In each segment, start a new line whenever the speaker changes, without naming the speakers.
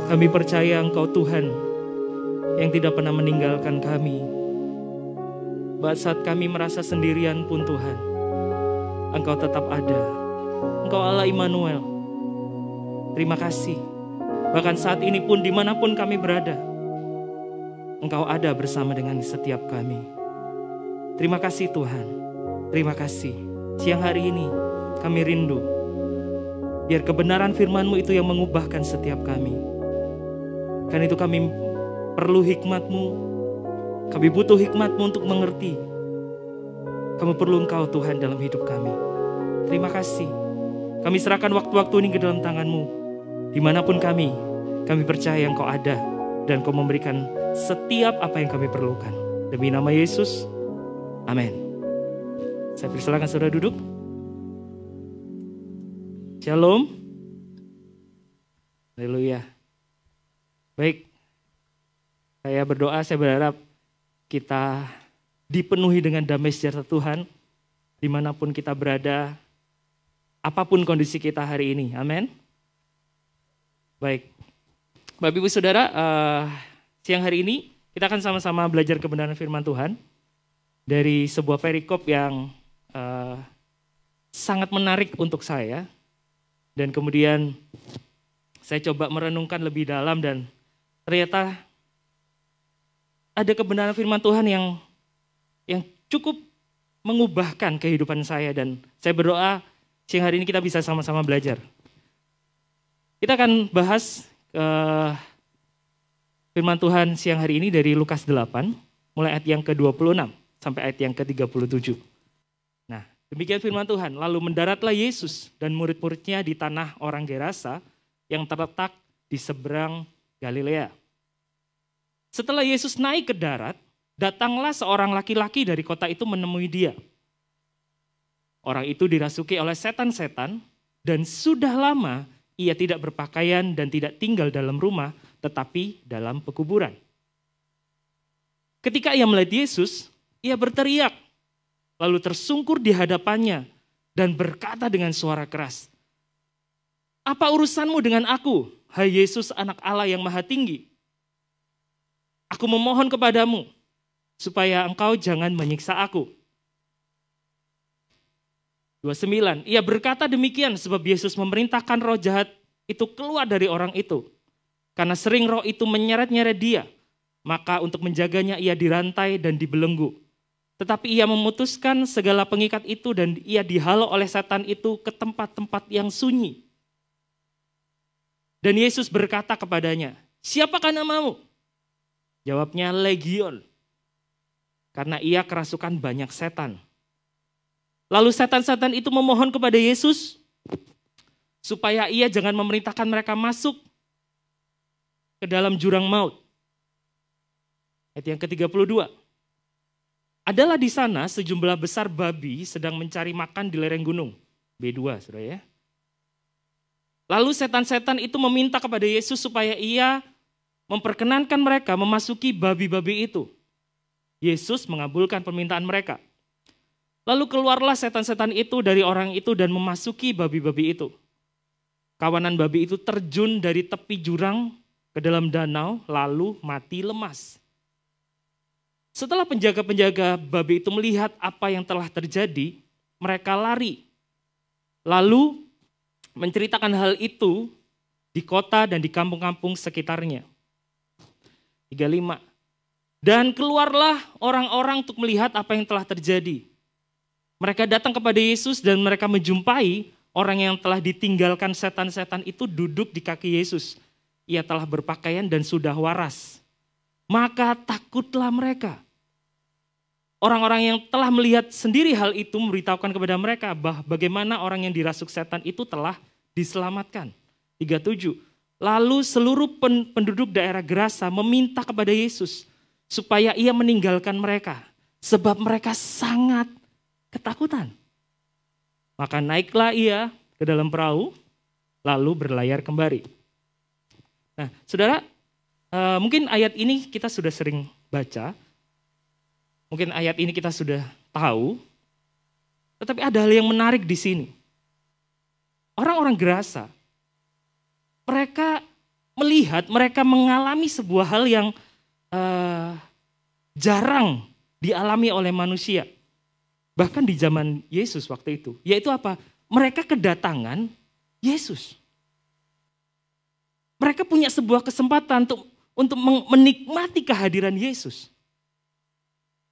Kami percaya Engkau Tuhan yang tidak pernah meninggalkan kami. Bahkan saat kami merasa sendirian pun Tuhan, Engkau tetap ada. Engkau Allah Immanuel. Terima kasih. Bahkan saat ini pun dimanapun kami berada, Engkau ada bersama dengan setiap kami. Terima kasih Tuhan. Terima kasih. Siang hari ini kami rindu. Biar kebenaran firman-Mu itu yang mengubahkan setiap kami. Karena itu kami perlu hikmat-Mu. Kami butuh hikmat-Mu untuk mengerti. Kami perlu Engkau Tuhan dalam hidup kami. Terima kasih. Kami serahkan waktu-waktu ini ke dalam tangan-Mu. Dimanapun kami percaya Engkau ada. Dan Engkau memberikan setiap apa yang kami perlukan. Demi nama Yesus, amin. Saya persilakan saudara duduk. Shalom. Haleluya. Baik. Saya berdoa, saya berharap kita dipenuhi dengan damai sejahtera Tuhan. Dimanapun kita berada, apapun kondisi kita hari ini. Amin. Baik. Bapak Ibu Saudara, siang hari ini kita akan sama-sama belajar kebenaran firman Tuhan. Dari sebuah perikop yang sangat menarik untuk saya. Dan kemudian saya coba merenungkan lebih dalam dan ternyata ada kebenaran firman Tuhan yang cukup mengubahkan kehidupan saya. Dan saya berdoa siang hari ini kita bisa sama-sama belajar. Kita akan bahas firman Tuhan siang hari ini dari Lukas 8, mulai ayat yang ke-26 sampai ayat yang ke-37. Nah, demikian firman Tuhan. Lalu mendaratlah Yesus dan murid-muridnya di tanah orang Gerasa yang terletak di seberang Galilea. Setelah Yesus naik ke darat, datanglah seorang laki-laki dari kota itu menemui dia. Orang itu dirasuki oleh setan-setan dan sudah lama ia tidak berpakaian dan tidak tinggal dalam rumah, tetapi dalam pekuburan. Ketika ia melihat Yesus, ia berteriak, lalu tersungkur di hadapannya dan berkata dengan suara keras, "Apa urusanmu dengan aku, hai Yesus anak Allah yang maha tinggi? Aku memohon kepadamu, supaya engkau jangan menyiksa aku." 29. Ia berkata demikian sebab Yesus memerintahkan roh jahat itu keluar dari orang itu. Karena sering roh itu menyeret-nyeret dia, maka untuk menjaganya ia dirantai dan dibelenggu. Tetapi ia memutuskan segala pengikat itu dan ia dihalau oleh setan itu ke tempat-tempat yang sunyi. Dan Yesus berkata kepadanya, "Siapakah namamu?" Jawabnya, "Legion." Karena ia kerasukan banyak setan. Lalu setan-setan itu memohon kepada Yesus supaya ia jangan memerintahkan mereka masuk ke dalam jurang maut. Ayat yang ke-32. Adalah di sana sejumlah besar babi sedang mencari makan di lereng gunung. B2, saudara ya. Lalu setan-setan itu meminta kepada Yesus supaya ia memperkenankan mereka memasuki babi-babi itu. Yesus mengabulkan permintaan mereka. Lalu keluarlah setan-setan itu dari orang itu dan memasuki babi-babi itu. Kawanan babi itu terjun dari tepi jurang ke dalam danau lalu mati lemas. Setelah penjaga-penjaga babi itu melihat apa yang telah terjadi, mereka lari. Lalu menceritakan hal itu di kota dan di kampung-kampung sekitarnya. 35. Dan keluarlah orang-orang untuk melihat apa yang telah terjadi. Mereka datang kepada Yesus dan mereka menjumpai orang yang telah ditinggalkan setan-setan itu duduk di kaki Yesus. Ia telah berpakaian dan sudah waras. Maka takutlah mereka. Orang-orang yang telah melihat sendiri hal itu memberitahukan kepada mereka bagaimana orang yang dirasuk setan itu telah diselamatkan. 37. Lalu seluruh penduduk daerah Gerasa meminta kepada Yesus supaya ia meninggalkan mereka. Sebab mereka sangat ketakutan. Maka naiklah ia ke dalam perahu, lalu berlayar kembali. Nah, saudara, mungkin ayat ini kita sudah sering baca, mungkin ayat ini kita sudah tahu, tetapi ada hal yang menarik di sini. Orang-orang Gerasa, mereka melihat mereka mengalami sebuah hal yang jarang dialami oleh manusia. Bahkan di zaman Yesus waktu itu. Yaitu apa? Mereka kedatangan Yesus. Mereka punya sebuah kesempatan untuk menikmati kehadiran Yesus.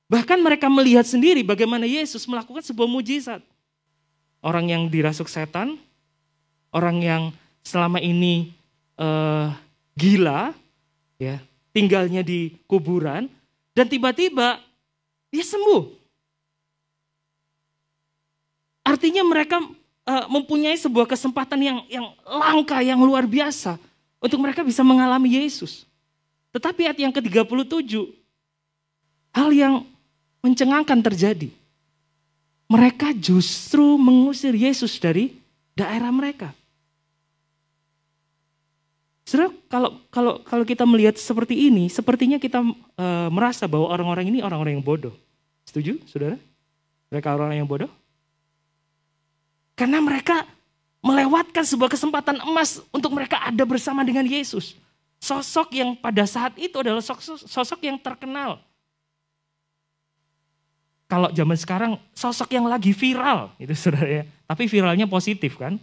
Bahkan mereka melihat sendiri bagaimana Yesus melakukan sebuah mujizat. Orang yang dirasuk setan, orang yang selama ini gila, ya, tinggalnya di kuburan, dan tiba-tiba dia sembuh. Artinya mereka mempunyai sebuah kesempatan yang langka, yang luar biasa untuk mereka bisa mengalami Yesus. Tetapi ayat yang ke-37, hal yang mencengangkan terjadi. Mereka justru mengusir Yesus dari daerah mereka. Saudara, kalau kita melihat seperti ini, sepertinya kita merasa bahwa orang-orang ini orang-orang yang bodoh. Setuju, saudara? Mereka orang-orang yang bodoh? Karena mereka melewatkan sebuah kesempatan emas untuk mereka ada bersama dengan Yesus. Sosok yang pada saat itu adalah sosok yang terkenal. Kalau zaman sekarang sosok yang lagi viral, itu saudara ya. Tapi viralnya positif kan?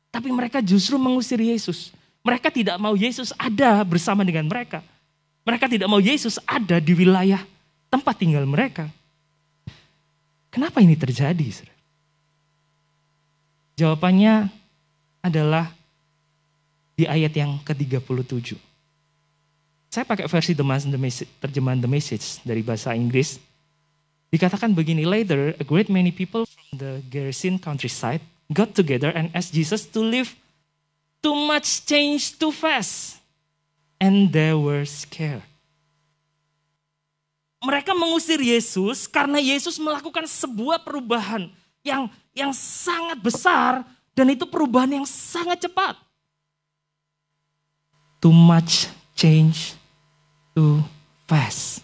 Tapi mereka justru mengusir Yesus. Mereka tidak mau Yesus ada bersama dengan mereka. Mereka tidak mau Yesus ada di wilayah tempat tinggal mereka. Kenapa ini terjadi, saudara? Jawabannya adalah di ayat yang ke-37. Saya pakai versi terjemahan The Message dari bahasa Inggris. Dikatakan begini, later a great many people from the Gerasene countryside got together and asked Jesus to leave. Too much change too fast. And they were scared. Mereka mengusir Yesus karena Yesus melakukan sebuah perubahan yang sangat besar dan itu perubahan yang sangat cepat. Too much change too fast.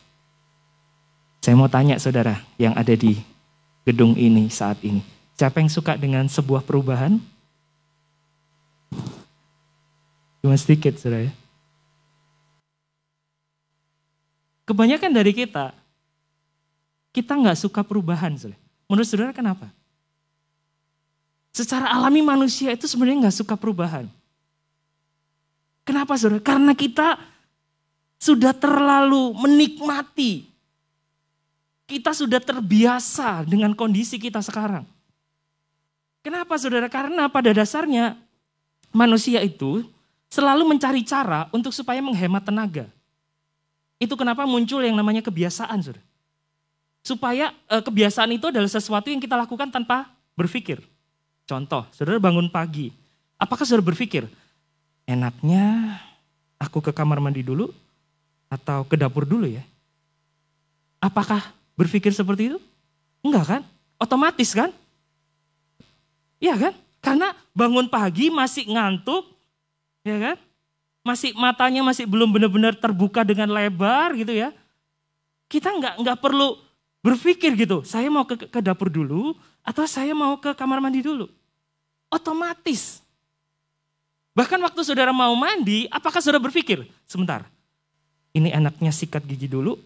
Saya mau tanya saudara yang ada di gedung ini saat ini. Siapa yang suka dengan sebuah perubahan? Cuma sedikit saudara ya. Kebanyakan dari kita nggak suka perubahan saudara. Menurut saudara kenapa? Secara alami manusia itu sebenarnya nggak suka perubahan. Kenapa saudara? Karena kita sudah terlalu menikmati. Kita sudah terbiasa dengan kondisi kita sekarang. Kenapa saudara? Karena pada dasarnya manusia itu selalu mencari cara untuk supaya menghemat tenaga. Itu kenapa muncul yang namanya kebiasaan saudara. Supaya kebiasaan itu adalah sesuatu yang kita lakukan tanpa berpikir. Contoh, saudara bangun pagi. Apakah saudara berpikir, enaknya aku ke kamar mandi dulu atau ke dapur dulu ya? Apakah berpikir seperti itu? Enggak kan? Otomatis kan? Iya kan? Karena bangun pagi masih ngantuk, ya kan? Matanya masih belum benar-benar terbuka dengan lebar gitu ya. Kita enggak perlu berpikir gitu, saya mau ke dapur dulu atau saya mau ke kamar mandi dulu. Otomatis. Bahkan waktu saudara mau mandi, apakah saudara berpikir, sebentar, ini enaknya sikat gigi dulu,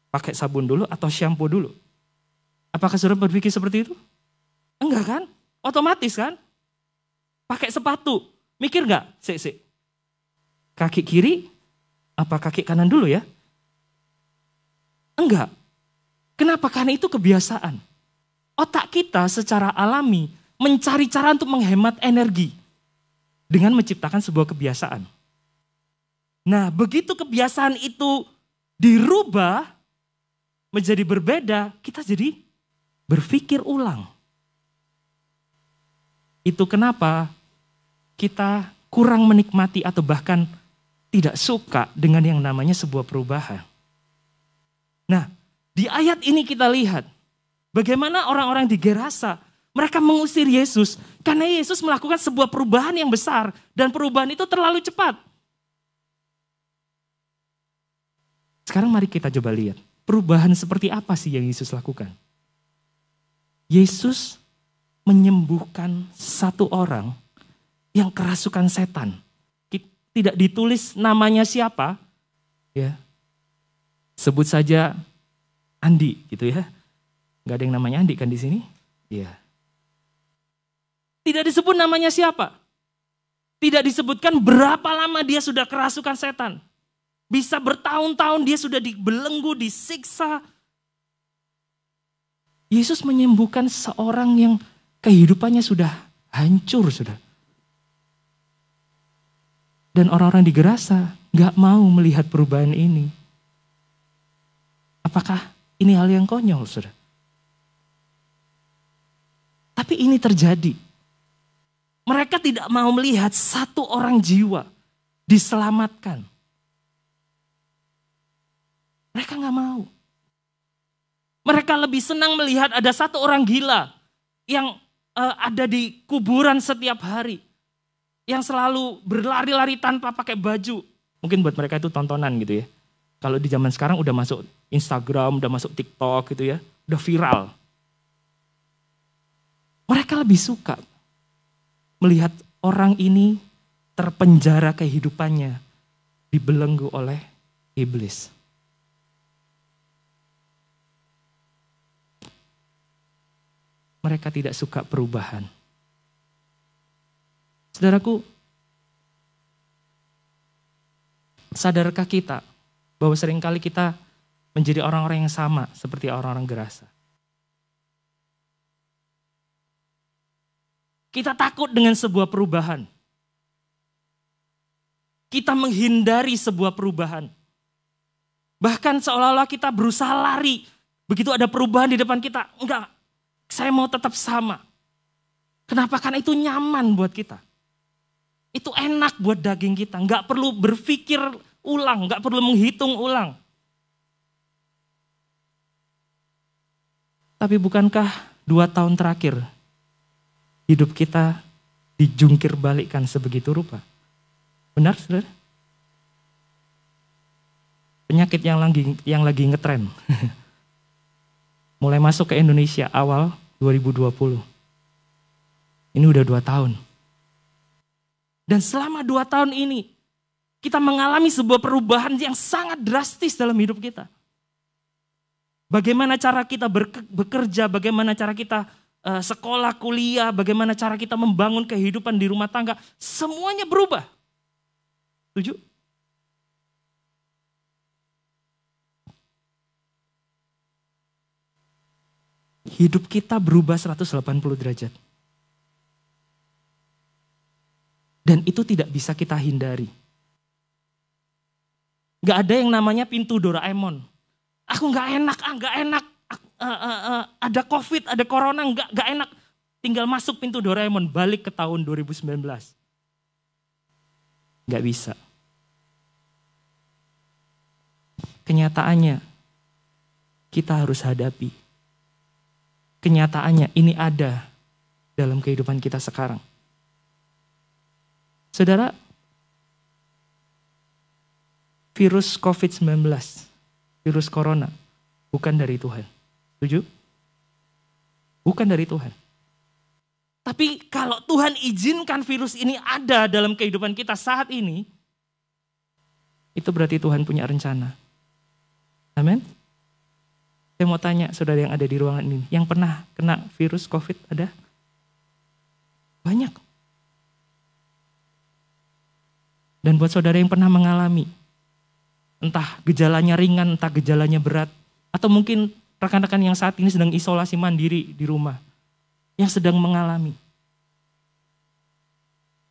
pakai sabun dulu atau shampoo dulu? Apakah saudara berpikir seperti itu? Enggak kan? Otomatis kan? Pakai sepatu, mikir enggak? Sik. Kaki kiri, apa kaki kanan dulu ya? Enggak. Kenapa? Karena itu kebiasaan. Otak kita secara alami mencari cara untuk menghemat energi dengan menciptakan sebuah kebiasaan. Nah, begitu kebiasaan itu dirubah menjadi berbeda, kita jadi berpikir ulang. Itu kenapa kita kurang menikmati atau bahkan tidak suka dengan yang namanya sebuah perubahan. Nah, di ayat ini kita lihat bagaimana orang-orang di Gerasa mereka mengusir Yesus karena Yesus melakukan sebuah perubahan yang besar dan perubahan itu terlalu cepat. Sekarang mari kita coba lihat perubahan seperti apa sih yang Yesus lakukan. Yesus menyembuhkan satu orang yang kerasukan setan tidak ditulis namanya siapa, ya. Sebut saja Andi gitu ya. Gak ada yang namanya Andi kan di sini? Iya. Tidak disebut namanya siapa. Tidak disebutkan berapa lama dia sudah kerasukan setan. Bisa bertahun-tahun dia sudah dibelenggu, disiksa. Yesus menyembuhkan seorang yang kehidupannya sudah hancur, sudah. Dan orang-orang di Gerasa gak mau melihat perubahan ini. Apakah ini hal yang konyol, saudara? Tapi ini terjadi. Mereka tidak mau melihat satu orang jiwa diselamatkan. Mereka gak mau. Mereka lebih senang melihat ada satu orang gila yang ada di kuburan setiap hari. Yang selalu berlari-lari tanpa pakai baju. Mungkin buat mereka itu tontonan gitu ya. Kalau di zaman sekarang udah masuk Instagram, udah masuk TikTok gitu ya. Udah viral. Mereka lebih suka melihat orang ini terpenjara kehidupannya. Dibelenggu oleh iblis. Mereka tidak suka perubahan. Saudaraku, sadarkah kita bahwa seringkali kita menjadi orang-orang yang sama seperti orang-orang Gerasa? Kita takut dengan sebuah perubahan. Kita menghindari sebuah perubahan. Bahkan seolah-olah kita berusaha lari. Begitu ada perubahan di depan kita, enggak, saya mau tetap sama. Kenapa? Karena itu nyaman buat kita. Itu enak buat daging kita. Enggak perlu berpikir ulang, enggak perlu menghitung ulang. Tapi bukankah 2 tahun terakhir hidup kita dijungkir balikkan sebegitu rupa? Benar, saudara? Penyakit yang lagi ngetren. Mulai masuk ke Indonesia awal 2020. Ini udah 2 tahun. Dan selama 2 tahun ini, kita mengalami sebuah perubahan yang sangat drastis dalam hidup kita. Bagaimana cara kita bekerja, bagaimana cara kita sekolah, kuliah, bagaimana cara kita membangun kehidupan di rumah tangga, semuanya berubah. Setuju? Hidup kita berubah 180 derajat. Dan itu tidak bisa kita hindari. Gak ada yang namanya pintu Doraemon. Aku gak enak, gak enak. Ada COVID, ada corona, gak enak. Tinggal masuk pintu Doraemon, balik ke tahun 2019. Gak bisa. Kenyataannya, kita harus hadapi. Kenyataannya ini ada dalam kehidupan kita sekarang. Saudara, virus COVID-19, virus corona, bukan dari Tuhan. Setuju? Bukan dari Tuhan. Tapi kalau Tuhan izinkan virus ini ada dalam kehidupan kita saat ini, itu berarti Tuhan punya rencana. Amin? Saya mau tanya saudara yang ada di ruangan ini, yang pernah kena virus COVID ada? Banyak. Dan buat saudara yang pernah mengalami, entah gejalanya ringan, entah gejalanya berat, atau mungkin rekan-rekan yang saat ini sedang isolasi mandiri di rumah, yang sedang mengalami.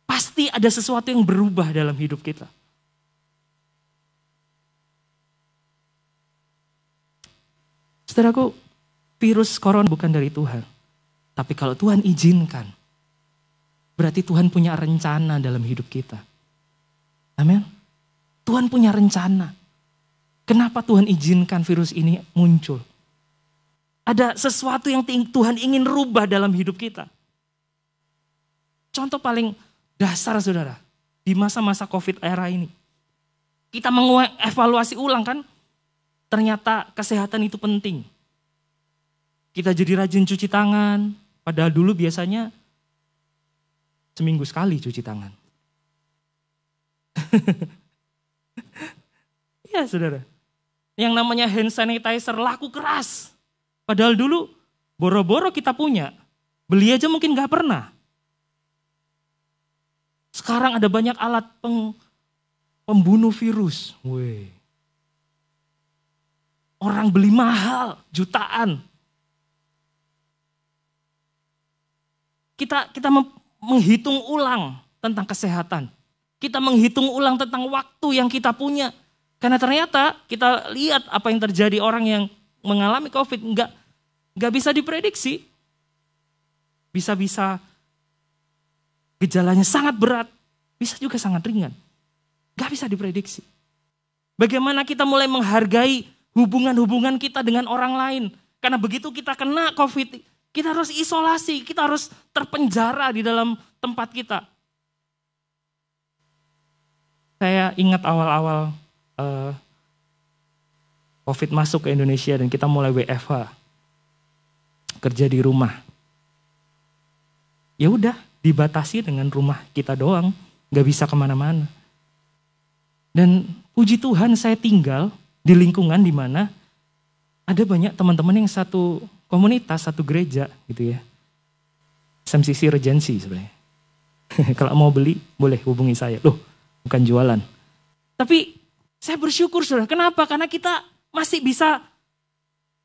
Pasti ada sesuatu yang berubah dalam hidup kita. Saudaraku, virus corona bukan dari Tuhan. Tapi kalau Tuhan izinkan, berarti Tuhan punya rencana dalam hidup kita. Amin. Tuhan punya rencana. Kenapa Tuhan izinkan virus ini muncul? Ada sesuatu yang Tuhan ingin rubah dalam hidup kita. Contoh paling dasar saudara, di masa-masa COVID era ini. Kita mengevaluasi ulang kan, ternyata kesehatan itu penting. Kita jadi rajin cuci tangan, padahal dulu biasanya seminggu sekali cuci tangan. Ya saudara, yang namanya hand sanitizer laku keras. Padahal dulu boro-boro kita punya, beli aja mungkin gak pernah. Sekarang ada banyak alat pembunuh virus. Weh. Orang beli mahal, jutaan. Kita menghitung ulang tentang kesehatan. Kita menghitung ulang tentang waktu yang kita punya. Karena ternyata kita lihat apa yang terjadi orang yang mengalami COVID nggak bisa diprediksi. Bisa-bisa gejalanya sangat berat, bisa juga sangat ringan. Nggak bisa diprediksi. Bagaimana kita mulai menghargai hubungan-hubungan kita dengan orang lain. Karena begitu kita kena COVID, kita harus isolasi, kita harus terpenjara di dalam tempat kita. Saya ingat awal-awal COVID masuk ke Indonesia dan kita mulai WFH, kerja di rumah. Ya udah, dibatasi dengan rumah kita doang, gak bisa kemana-mana. Dan puji Tuhan saya tinggal di lingkungan di mana ada banyak teman-teman yang satu komunitas, satu gereja gitu ya. SMCC Regency sebenarnya. Kalau mau beli boleh hubungi saya. Loh, bukan jualan. Tapi saya bersyukur saudara. Kenapa? Karena kita masih bisa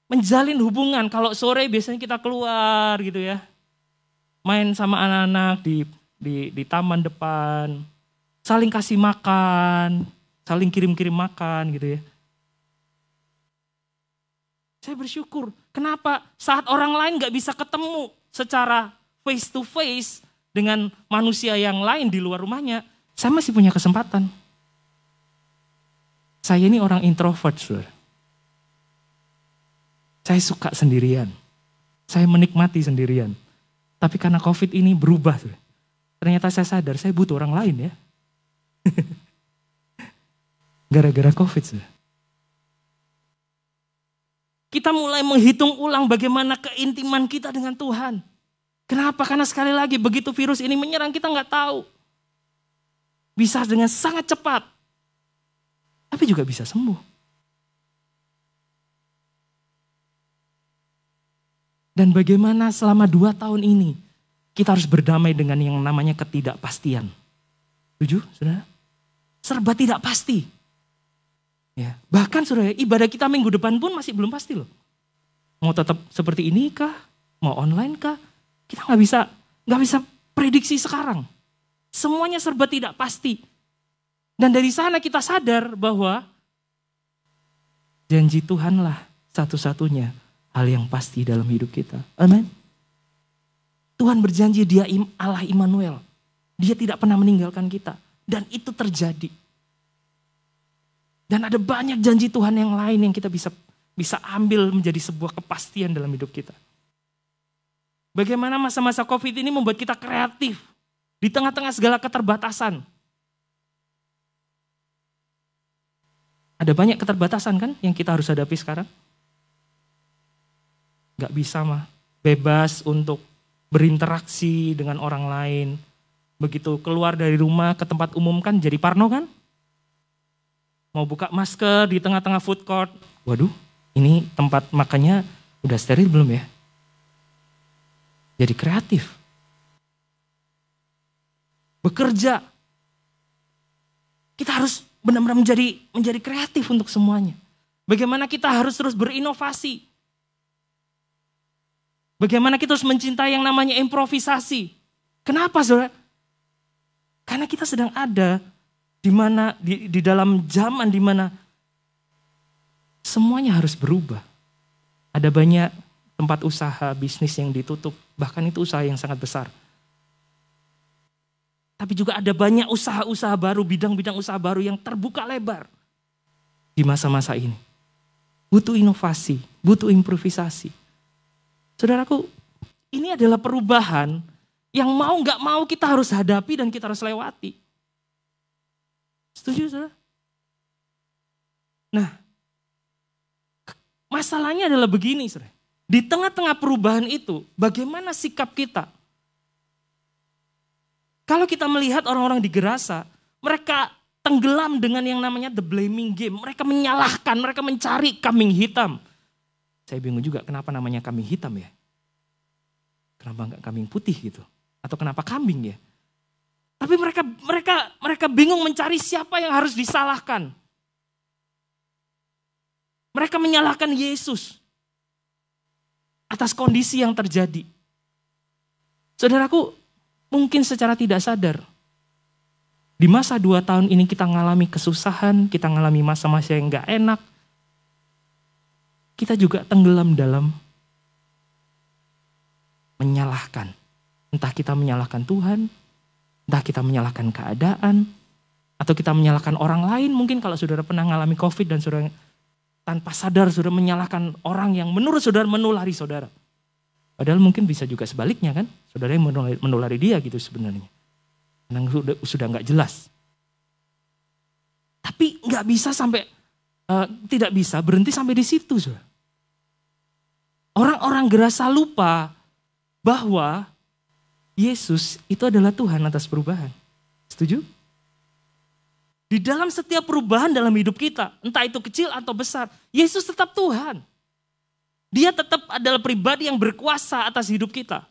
menjalin hubungan. Kalau sore biasanya kita keluar gitu ya. Main sama anak-anak di taman depan. Saling kasih makan. Saling kirim-kirim makan gitu ya. Saya bersyukur. Kenapa? Saat orang lain gak bisa ketemu secara face to face dengan manusia yang lain di luar rumahnya. Saya masih punya kesempatan. Saya ini orang introvert, saudara. Saya suka sendirian. Saya menikmati sendirian. Tapi karena COVID ini berubah, saudara. Ternyata saya sadar, saya butuh orang lain ya. Gara-gara COVID, saudara. Kita mulai menghitung ulang bagaimana keintiman kita dengan Tuhan. Kenapa? Karena sekali lagi begitu virus ini menyerang kita nggak tahu. Bisa dengan sangat cepat. Tapi juga bisa sembuh. Dan bagaimana selama 2 tahun ini kita harus berdamai dengan yang namanya ketidakpastian. Setuju, saudara? Serba tidak pasti. Ya, bahkan saudara, ibadah kita minggu depan pun masih belum pasti loh. Mau tetap seperti ini kah? Mau online kah? Kita nggak bisa prediksi sekarang. Semuanya serba tidak pasti. Dan dari sana kita sadar bahwa janji Tuhanlah satu-satunya hal yang pasti dalam hidup kita. Amin. Tuhan berjanji dia Allah Immanuel. Dia tidak pernah meninggalkan kita. Dan itu terjadi. Dan ada banyak janji Tuhan yang lain yang kita bisa ambil menjadi sebuah kepastian dalam hidup kita. Bagaimana masa-masa COVID ini membuat kita kreatif. Di tengah-tengah segala keterbatasan. Ada banyak keterbatasan kan yang kita harus hadapi sekarang. Gak bisa mah bebas untuk berinteraksi dengan orang lain. Begitu keluar dari rumah ke tempat umum kan jadi parno kan. Mau buka masker di tengah-tengah food court. Waduh, ini tempat makannya udah steril belum ya? Jadi kreatif. Bekerja. Kita harus benar-benar menjadi kreatif untuk semuanya. Bagaimana kita harus terus berinovasi. Bagaimana kita harus mencintai yang namanya improvisasi. Kenapa saudara? Karena kita sedang ada di dalam zaman di mana semuanya harus berubah. Ada banyak tempat usaha, bisnis yang ditutup. Bahkan itu usaha yang sangat besar. Tapi juga ada banyak usaha-usaha baru, bidang-bidang usaha baru yang terbuka lebar di masa-masa ini. Butuh inovasi, butuh improvisasi. Saudaraku, ini adalah perubahan yang mau gak mau kita harus hadapi dan kita harus lewati. Setuju saudara? Nah, masalahnya adalah begini saudara. Di tengah-tengah perubahan itu, bagaimana sikap kita? Kalau kita melihat orang-orang di Gerasa, mereka tenggelam dengan yang namanya the blaming game. Mereka menyalahkan, mereka mencari kambing hitam. Saya bingung juga kenapa namanya kambing hitam ya. Kenapa enggak kambing putih gitu? Atau kenapa kambing ya? Tapi mereka bingung mencari siapa yang harus disalahkan. Mereka menyalahkan Yesus atas kondisi yang terjadi. Saudaraku, mungkin secara tidak sadar, di masa 2 tahun ini kita mengalami kesusahan, kita mengalami masa-masa yang gak enak. Kita juga tenggelam dalam menyalahkan. Entah kita menyalahkan Tuhan, entah kita menyalahkan keadaan, atau kita menyalahkan orang lain. Mungkin kalau saudara pernah mengalami COVID dan saudara tanpa sadar saudara menyalahkan orang yang menurut saudara menulari saudara. Padahal mungkin bisa juga sebaliknya kan. Saudara yang menulari dia gitu sebenarnya. Sudah nggak jelas. Tapi nggak bisa sampai, tidak bisa berhenti sampai di situ. Saudara. Orang-orang gerasa lupa bahwa Yesus itu adalah Tuhan atas perubahan. Setuju? Di dalam setiap perubahan dalam hidup kita, entah itu kecil atau besar, Yesus tetap Tuhan. Dia tetap adalah pribadi yang berkuasa atas hidup kita.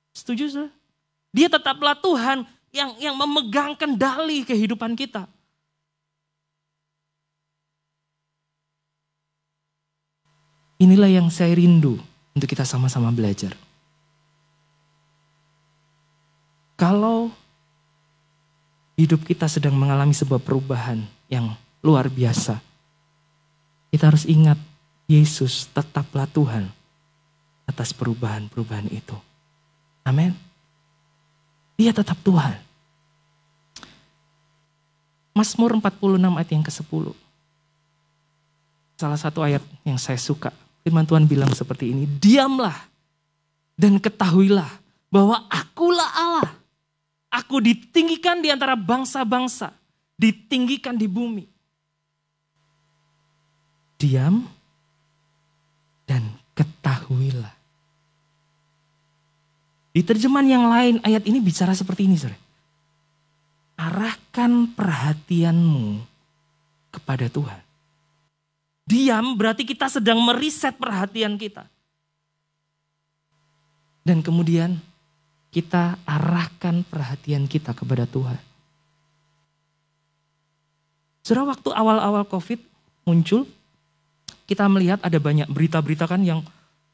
Setuju, saudara? Dia tetaplah Tuhan yang memegang kendali kehidupan kita. Inilah yang saya rindu untuk kita sama-sama belajar. Kalau hidup kita sedang mengalami sebuah perubahan yang luar biasa, kita harus ingat Yesus tetaplah Tuhan atas perubahan-perubahan itu. Amin. Dia tetap Tuhan. Mazmur 46 ayat yang ke-10. Salah satu ayat yang saya suka. Firman Tuhan bilang seperti ini. Diamlah dan ketahuilah bahwa akulah Allah. Aku ditinggikan di antara bangsa-bangsa. Ditinggikan di bumi. Diam dan ketahuilah. Di terjemahan yang lain ayat ini bicara seperti ini, saudara. Arahkan perhatianmu kepada Tuhan. Diam berarti kita sedang meriset perhatian kita. Dan kemudian kita arahkan perhatian kita kepada Tuhan. Saudara, waktu awal-awal COVID muncul, kita melihat ada banyak berita-berita kan yang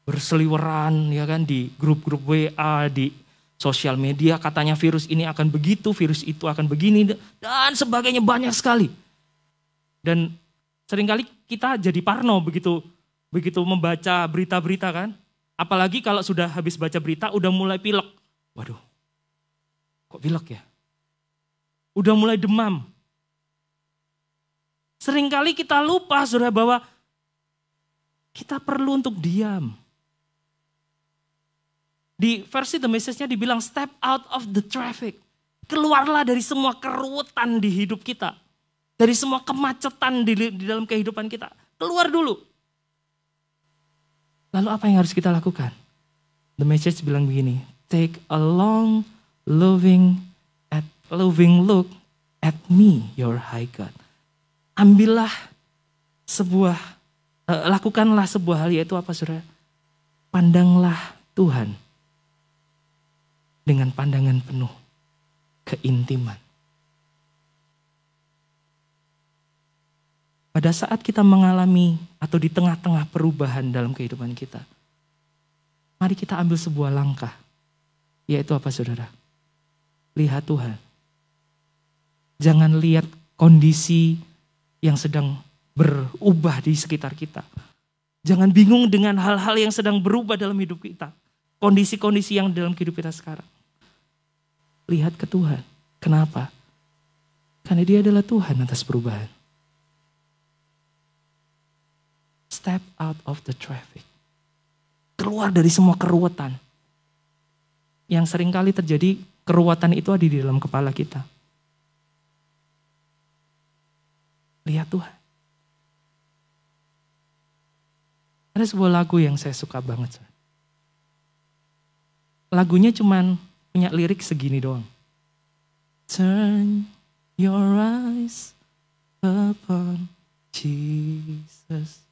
berseliweran ya kan di grup-grup WA, di sosial media, katanya virus ini akan begitu, virus itu akan begini dan sebagainya, banyak sekali. Dan seringkali kita jadi parno begitu membaca berita-berita kan. Apalagi kalau sudah habis baca berita udah mulai pilek. Waduh, kok pilek ya? Udah mulai demam. Seringkali kita lupa saudara bahwa kita perlu untuk diam. Di versi The Message-nya dibilang step out of the traffic. Keluarlah dari semua keruwetan di hidup kita. Dari semua kemacetan di dalam kehidupan kita. Keluar dulu. Lalu apa yang harus kita lakukan? The Message bilang begini. Take a long, loving look at me, your high God. Ambillah lakukanlah sebuah hal, yaitu apa saudara? Pandanglah Tuhan dengan pandangan penuh keintiman. Pada saat kita mengalami atau di tengah-tengah perubahan dalam kehidupan kita, mari kita ambil sebuah langkah. Yaitu apa saudara? Lihat Tuhan. Jangan lihat kondisi yang sedang berubah di sekitar kita. Jangan bingung dengan hal-hal yang sedang berubah dalam hidup kita. Kondisi-kondisi yang dalam hidup kita sekarang. Lihat ke Tuhan. Kenapa? Karena Dia adalah Tuhan atas perubahan. Step out of the traffic. Keluar dari semua keruwetan. Yang seringkali terjadi, keruwetan itu ada di dalam kepala kita. Lihat Tuhan. Ada sebuah lagu yang saya suka banget. Lagunya cuman punya lirik segini doang. Turn your eyes upon Jesus.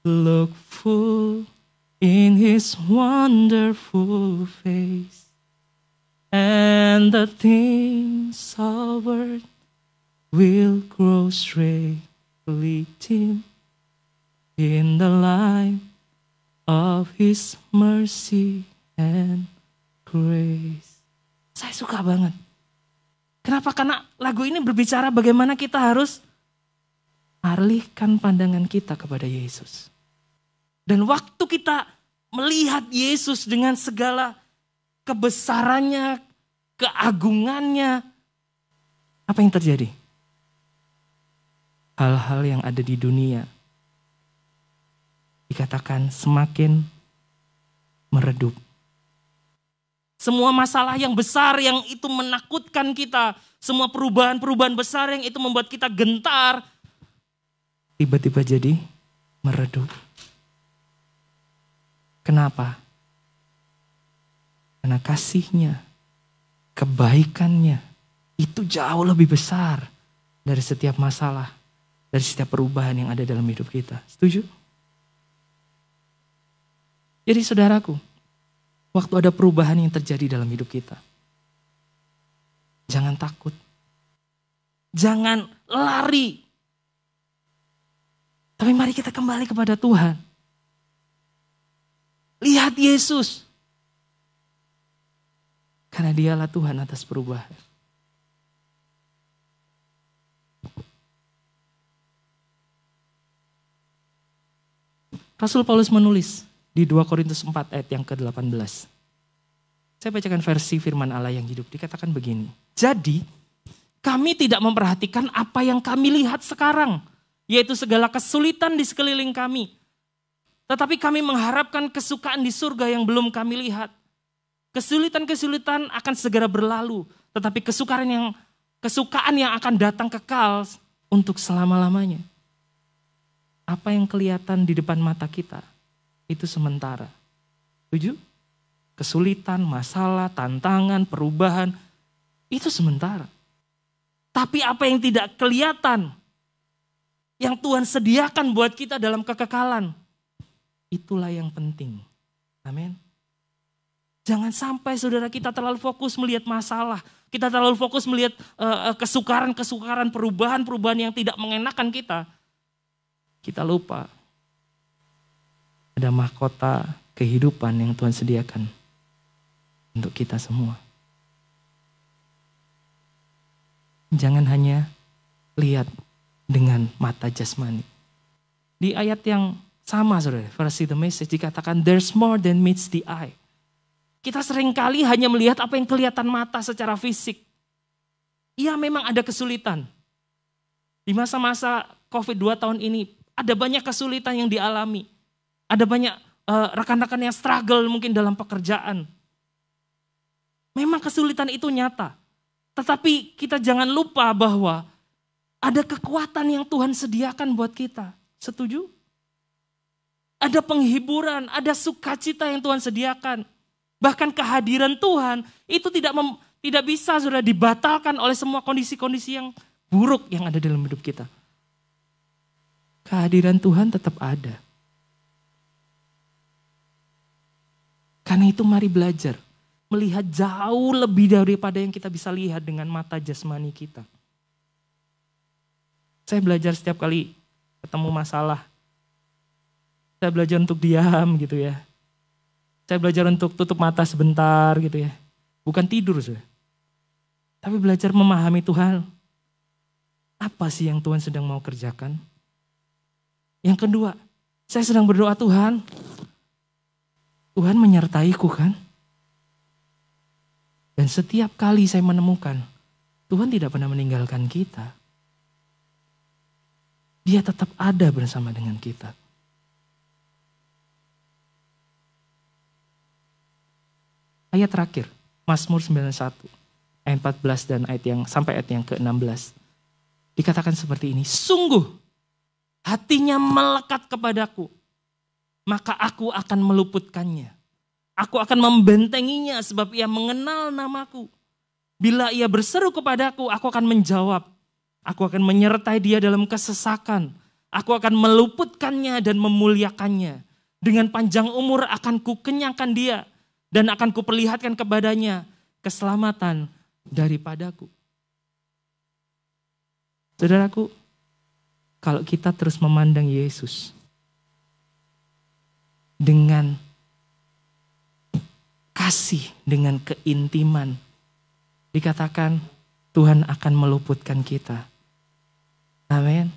Look full in his wonderful face, and the things of earth will grow strangely dim in the light of his mercy and grace. Saya suka banget. Kenapa? Karena lagu ini berbicara bagaimana kita harus alihkan pandangan kita kepada Yesus. Dan waktu kita melihat Yesus dengan segala kebesarannya, keagungannya, apa yang terjadi? Hal-hal yang ada di dunia dikatakan semakin meredup. Semua masalah yang besar yang itu menakutkan kita, semua perubahan-perubahan besar yang itu membuat kita gentar, tiba-tiba jadi meredup. Kenapa? Karena kasihnya, kebaikannya itu jauh lebih besar dari setiap masalah, dari setiap perubahan yang ada dalam hidup kita. Setuju? Jadi saudaraku, waktu ada perubahan yang terjadi dalam hidup kita, jangan takut. Jangan lari. Tapi mari kita kembali kepada Tuhan. Lihat Yesus. Karena dialah Tuhan atas perubahan. Rasul Paulus menulis di 2 Korintus 4 ayat yang ke-18. Saya bacakan versi firman Allah yang hidup. Dikatakan begini. Jadi kami tidak memperhatikan apa yang kami lihat sekarang, yaitu segala kesulitan di sekeliling kami. Tetapi kami mengharapkan kesukaan di surga yang belum kami lihat. Kesulitan-kesulitan akan segera berlalu, tetapi kesukaan yang akan datang kekal untuk selama-lamanya. Apa yang kelihatan di depan mata kita itu sementara. Setuju? Kesulitan, masalah, tantangan, perubahan itu sementara. Tapi apa yang tidak kelihatan, yang Tuhan sediakan buat kita dalam kekekalan, itulah yang penting. Amin. Jangan sampai saudara kita terlalu fokus melihat masalah. Kita terlalu fokus melihat kesukaran-kesukaran, perubahan-perubahan yang tidak mengenakan kita. Kita lupa ada mahkota kehidupan yang Tuhan sediakan untuk kita semua. Jangan hanya lihat dengan mata jasmani. Di ayat yang sama saudara, versi The Message dikatakan there's more than meets the eye. Kita seringkali hanya melihat apa yang kelihatan mata secara fisik. Iya memang ada kesulitan. Di masa-masa COVID 2 tahun ini ada banyak kesulitan yang dialami. Ada banyak rekan-rekan yang struggle mungkin dalam pekerjaan. Memang kesulitan itu nyata. Tetapi kita jangan lupa bahwa ada kekuatan yang Tuhan sediakan buat kita. Setuju? Ada penghiburan, ada sukacita yang Tuhan sediakan. Bahkan kehadiran Tuhan itu tidak bisa sudah dibatalkan oleh semua kondisi-kondisi yang buruk yang ada dalam hidup kita. Kehadiran Tuhan tetap ada. Karena itu mari belajar. Melihat jauh lebih daripada yang kita bisa lihat dengan mata jasmani kita. Saya belajar setiap kali ketemu masalah. Saya belajar untuk diam gitu ya. Saya belajar untuk tutup mata sebentar gitu ya. Bukan tidur sudah. Tapi belajar memahami Tuhan. Apa sih yang Tuhan sedang mau kerjakan? Yang kedua, saya sedang berdoa Tuhan. Tuhan menyertaiku kan? Dan setiap kali saya menemukan, Tuhan tidak pernah meninggalkan kita. Dia tetap ada bersama dengan kita. Ayat terakhir, Mazmur 91, ayat 14 dan sampai ayat yang ke-16. Dikatakan seperti ini, sungguh hatinya melekat kepadaku, maka aku akan meluputkannya. Aku akan membentenginya sebab ia mengenal namaku. Bila ia berseru kepadaku, aku akan menjawab. Aku akan menyertai dia dalam kesesakan. Aku akan meluputkannya dan memuliakannya. Dengan panjang umur akan kukenyangkan dia. Dan akan kuperlihatkan kepadanya keselamatan daripadaku. Saudaraku, kalau kita terus memandang Yesus dengan kasih, dengan keintiman, dikatakan Tuhan akan meluputkan kita. Amin.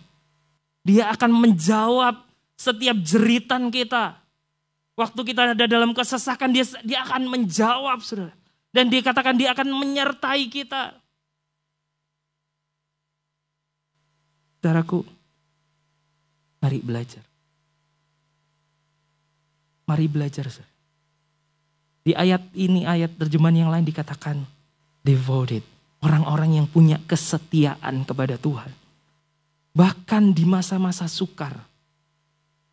Dia akan menjawab setiap jeritan kita. Waktu kita ada dalam kesesakan, dia akan menjawab, saudara. Dan dikatakan dia akan menyertai kita. Saudaraku, mari belajar. Mari belajar, saudara. Di ayat ini, ayat terjemahan yang lain dikatakan devoted. Orang-orang yang punya kesetiaan kepada Tuhan. Bahkan di masa-masa sukar.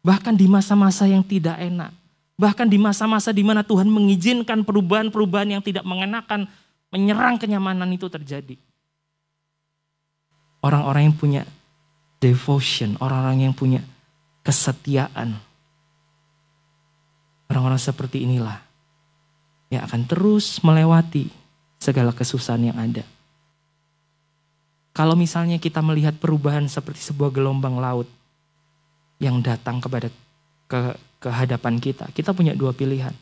Bahkan di masa-masa yang tidak enak. Bahkan di masa-masa di mana Tuhan mengizinkan perubahan-perubahan yang tidak mengenakan, menyerang kenyamanan itu terjadi. Orang-orang yang punya devotion, orang-orang yang punya kesetiaan. Orang-orang seperti inilah yang akan terus melewati segala kesusahan yang ada. Kalau misalnya kita melihat perubahan seperti sebuah gelombang laut yang datang kepada kehadapan kita, kita punya dua pilihan.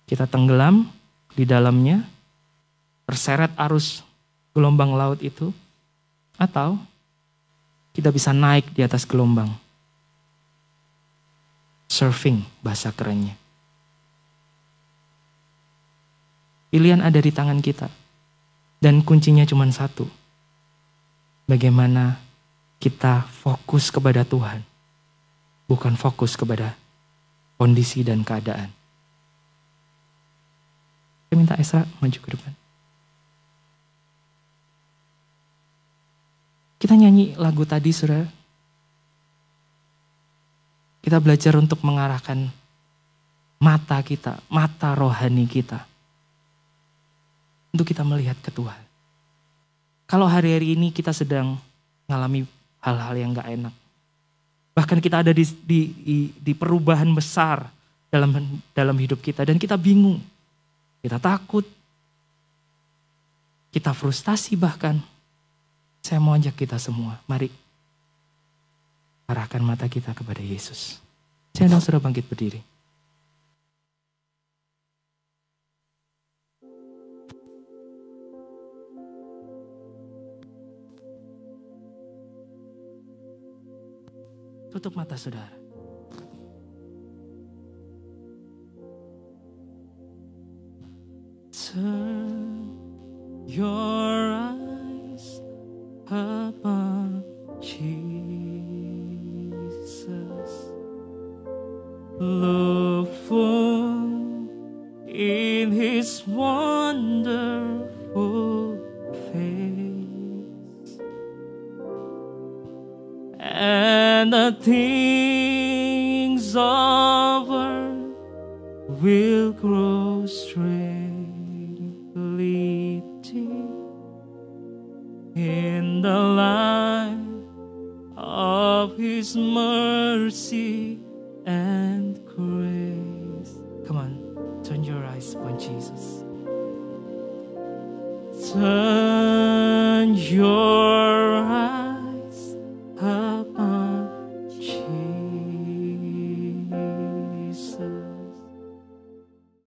Kita tenggelam di dalamnya, terseret arus gelombang laut itu, atau kita bisa naik di atas gelombang. Surfing bahasa kerennya. Pilihan ada di tangan kita. Dan kuncinya cuma satu. Bagaimana kita fokus kepada Tuhan. Bukan fokus kepada kondisi dan keadaan. Saya minta Esra maju ke depan. Kita nyanyi lagu tadi, saudara. Kita belajar untuk mengarahkan mata kita, mata rohani kita. Untuk kita melihat ke Tuhan. Kalau hari-hari ini kita sedang mengalami hal-hal yang gak enak. Bahkan kita ada di perubahan besar dalam hidup kita. Dan kita bingung. Kita takut. Kita frustasi bahkan. Saya mau ajak kita semua, mari arahkan mata kita kepada Yesus. Saya undang saudara bangkit berdiri. Tutup mata saudara. Turn your eyes upon Jesus. Look full in His wonderful face, and the things of earth will grow strangely deep in the light of His mercy and grace. Come on, turn your eyes upon Jesus. Turn your eyes